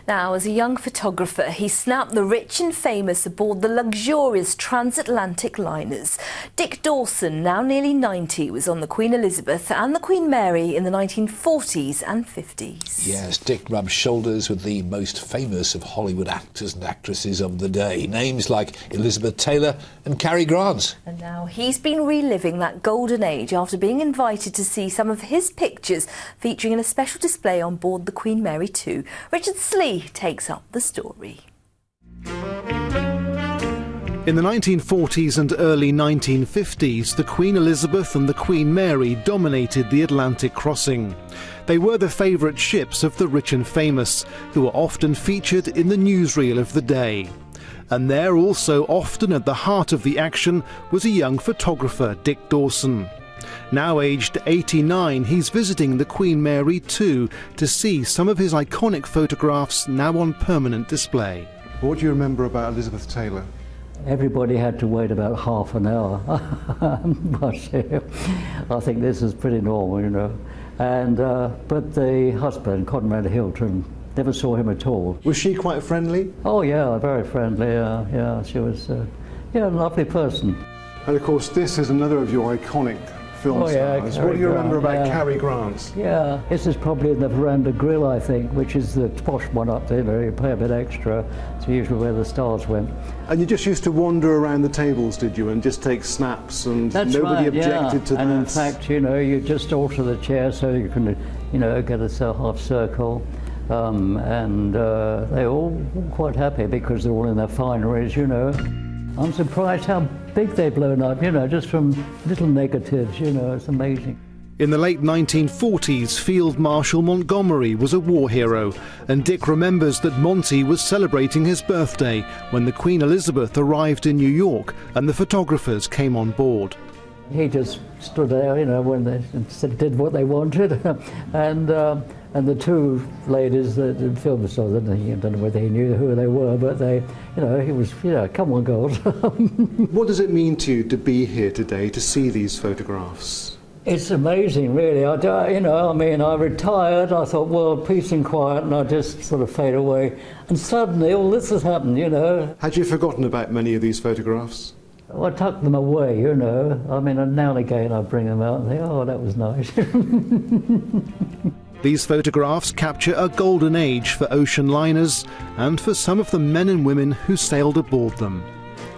Now, as a young photographer, he snapped the rich and famous aboard the luxurious transatlantic liners. Dick Dawson, now nearly 90, was on the Queen Elizabeth and the Queen Mary in the 1940s and 50s. Yes, Dick rubbed shoulders with the most famous of Hollywood actors and actresses of the day. Names like Elizabeth Taylor and Cary Grant. And now he's been reliving that golden age after being invited to see some of his pictures featuring in a special display on board the Queen Mary 2. Richard Slee takes up the story. In the 1940s and early 1950s, the Queen Elizabeth and the Queen Mary dominated the Atlantic crossing. They were the favourite ships of the rich and famous, who were often featured in the newsreel of the day. And there, also often at the heart of the action, was a young photographer, Dick Dawson. Now aged 89, he's visiting the Queen Mary 2 to see some of his iconic photographs now on permanent display. What do you remember about Elizabeth Taylor? Everybody had to wait about half an hour, but I think this is pretty normal, you know. And but the husband, Cunard, never saw him at all. Was she quite friendly? Oh yeah, very friendly. Yeah, she was a lovely person. And of course, this is another of your iconic film stars. What do you remember about Cary Grant? Yeah, this is probably in the Veranda Grill, I think, which is the posh one up there. You pay a bit extra. It's usually where the stars went. And you just used to wander around the tables, did you, and just take snaps, and nobody objected to that? And in fact, you know, you just alter the chair so you can, you know, get a half circle. And they're all quite happy because they're all in their fineries, you know. I'm surprised how big they've blown up, you know, just from little negatives, you know, it's amazing. In the late 1940s, Field Marshal Montgomery was a war hero, and Dick remembers that Monty was celebrating his birthday when the Queen Elizabeth arrived in New York and the photographers came on board. He just stood there, you know, when they did what they wanted, and the two ladies that filmed us, I don't know whether he knew who they were, but they, you know, he was, you know, come on, girls. What does it mean to you to be here today to see these photographs? It's amazing, really. You know, I mean, I retired. I thought, well, peace and quiet, and I just sort of fade away. And suddenly, all this has happened, you know. Had you forgotten about many of these photographs? Well, I tucked them away, you know. I mean, and now and again I bring them out and think, oh, that was nice. These photographs capture a golden age for ocean liners and for some of the men and women who sailed aboard them.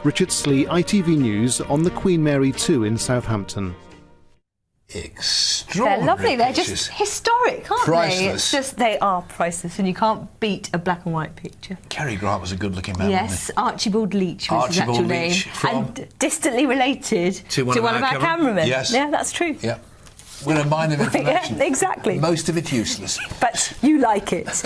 Richard Slee, ITV News, on the Queen Mary 2 in Southampton. Extraordinary. They're lovely. They're pictures. just historic, aren't Priceless. they? It's just, they are priceless, and you can't beat a black and white picture. Cary Grant was a good-looking man, Yes, wasn't he? Archibald Leach was his actual name, and distantly related to one of our cameramen. Yes. Yeah, that's true. Yeah. We're a mine of information. Yeah, exactly. Most of it useless. But you like it.